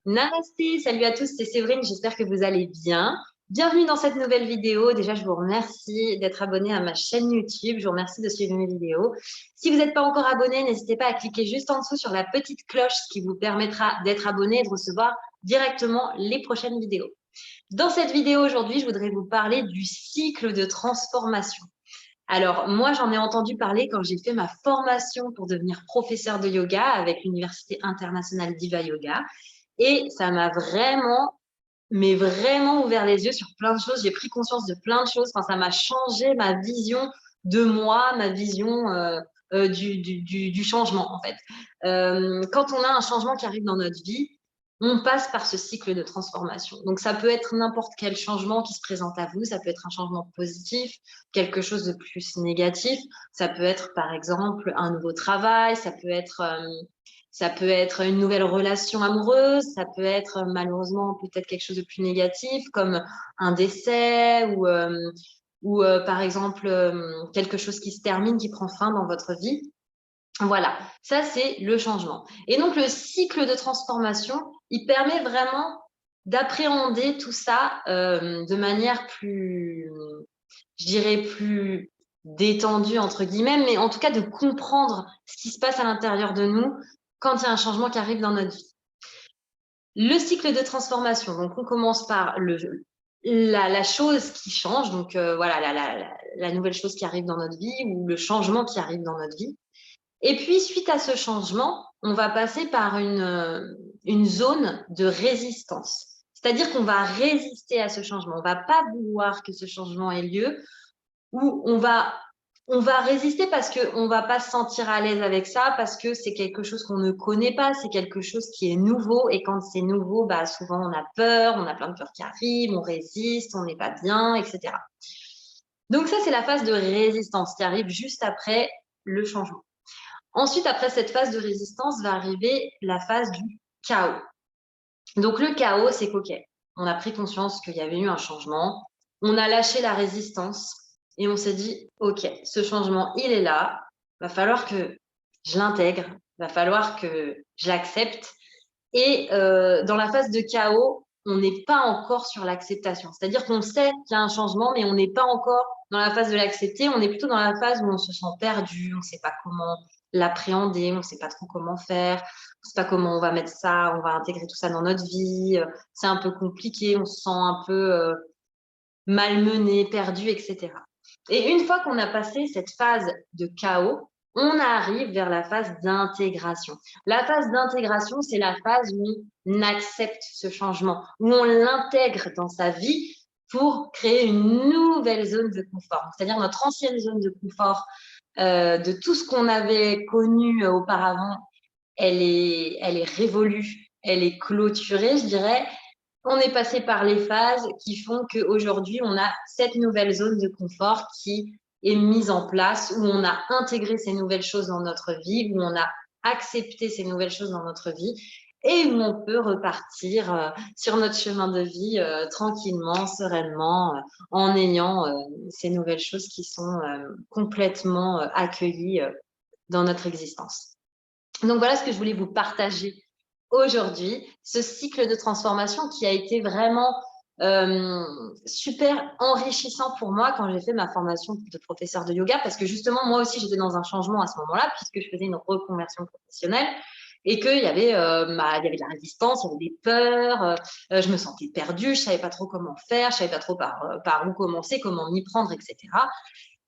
Namasté, salut à tous, c'est Séverine, j'espère que vous allez bien. Bienvenue dans cette nouvelle vidéo. Déjà, je vous remercie d'être abonné à ma chaîne YouTube. Je vous remercie de suivre mes vidéos. Si vous n'êtes pas encore abonné, n'hésitez pas à cliquer juste en dessous sur la petite cloche qui vous permettra d'être abonné et de recevoir directement les prochaines vidéos. Dans cette vidéo aujourd'hui, je voudrais vous parler du cycle de transformation. Alors, moi, j'en ai entendu parler quand j'ai fait ma formation pour devenir professeur de yoga avec l'Université internationale d'Iva Yoga. Et ça m'a vraiment, mais vraiment ouvert les yeux sur plein de choses. J'ai pris conscience de plein de choses. Enfin, ça m'a changé ma vision de moi, ma vision du changement, en fait. Quand on a un changement qui arrive dans notre vie, on passe par ce cycle de transformation. Donc, ça peut être n'importe quel changement qui se présente à vous. Ça peut être un changement positif, quelque chose de plus négatif. Ça peut être, par exemple, un nouveau travail. Ça peut être une nouvelle relation amoureuse, ça peut être malheureusement peut-être quelque chose de plus négatif comme un décès ou par exemple quelque chose qui se termine, qui prend fin dans votre vie. Voilà, ça c'est le changement. Et donc le cycle de transformation, il permet vraiment d'appréhender tout ça de manière plus, je dirais plus détendue entre guillemets, mais en tout cas de comprendre ce qui se passe à l'intérieur de nous quand il y a un changement qui arrive dans notre vie. Le cycle de transformation, donc on commence par la chose qui change, donc voilà, la nouvelle chose qui arrive dans notre vie ou le changement qui arrive dans notre vie. Et puis, suite à ce changement, on va passer par une zone de résistance. C'est-à-dire qu'on va résister à ce changement. On ne va pas vouloir que ce changement ait lieu ou on va résister parce qu'on ne va pas se sentir à l'aise avec ça, parce que c'est quelque chose qu'on ne connaît pas, c'est quelque chose qui est nouveau. Et quand c'est nouveau, bah, souvent on a peur, on a plein de peurs qui arrivent, on résiste, on n'est pas bien, etc. Donc ça, c'est la phase de résistance qui arrive juste après le changement. Ensuite, après cette phase de résistance, va arriver la phase du chaos. Donc le chaos, c'est qu'ok, on a pris conscience qu'il y avait eu un changement, on a lâché la résistance et on s'est dit, ok, ce changement, il est là, va falloir que je l'intègre, va falloir que je l'accepte. Et dans la phase de chaos, on n'est pas encore sur l'acceptation. C'est-à-dire qu'on sait qu'il y a un changement, mais on n'est pas encore dans la phase de l'accepter. On est plutôt dans la phase où on se sent perdu, on ne sait pas comment l'appréhender, on ne sait pas trop comment faire, on ne sait pas comment on va mettre ça, on va intégrer tout ça dans notre vie. C'est un peu compliqué, on se sent un peu malmené, perdu, etc. Et une fois qu'on a passé cette phase de chaos, on arrive vers la phase d'intégration. La phase d'intégration, c'est la phase où on accepte ce changement, où on l'intègre dans sa vie pour créer une nouvelle zone de confort. C'est-à-dire notre ancienne zone de confort de tout ce qu'on avait connu auparavant, elle est révolue, elle est clôturée, je dirais. On est passé par les phases qui font qu'aujourd'hui, on a cette nouvelle zone de confort qui est mise en place, où on a intégré ces nouvelles choses dans notre vie, où on a accepté ces nouvelles choses dans notre vie et où on peut repartir sur notre chemin de vie tranquillement, sereinement, en ayant ces nouvelles choses qui sont complètement accueillies dans notre existence. Donc voilà ce que je voulais vous partager aujourd'hui, ce cycle de transformation qui a été vraiment super enrichissant pour moi quand j'ai fait ma formation de professeur de yoga, parce que justement, moi aussi, j'étais dans un changement à ce moment-là, puisque je faisais une reconversion professionnelle et qu'il y avait, il y avait de la résistance, il y avait des peurs, je me sentais perdue, je savais pas trop comment faire, je savais pas trop par où commencer, comment m'y prendre, etc.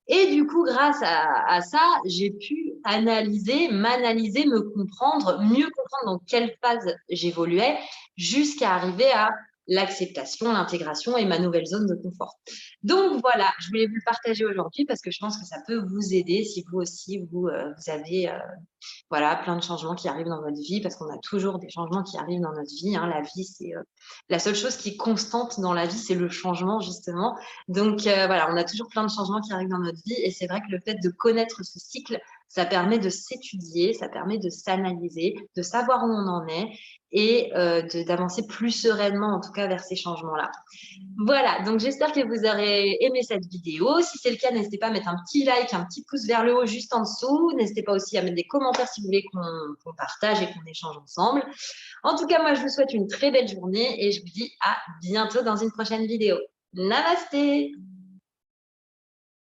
Et du coup, grâce à ça, j'ai pu analyser, m'analyser, me comprendre, mieux comprendre dans quelle phase j'évoluais, jusqu'à arriver à l'acceptation, l'intégration et ma nouvelle zone de confort. Donc voilà, je voulais vous le partager aujourd'hui parce que je pense que ça peut vous aider si vous aussi, vous avez voilà, plein de changements qui arrivent dans votre vie, parce qu'on a toujours des changements qui arrivent dans notre vie. Hein. La vie, c'est la seule chose qui est constante dans la vie, c'est le changement, justement. Donc voilà, on a toujours plein de changements qui arrivent dans notre vie, et c'est vrai que le fait de connaître ce cycle Ça permet de s'étudier, ça permet de s'analyser, de savoir où on en est et d'avancer plus sereinement, en tout cas, vers ces changements-là. Voilà, donc j'espère que vous aurez aimé cette vidéo. Si c'est le cas, n'hésitez pas à mettre un petit like, un petit pouce vers le haut juste en dessous. N'hésitez pas aussi à mettre des commentaires si vous voulez qu'on partage et qu'on échange ensemble. En tout cas, moi, je vous souhaite une très belle journée et je vous dis à bientôt dans une prochaine vidéo. Namasté!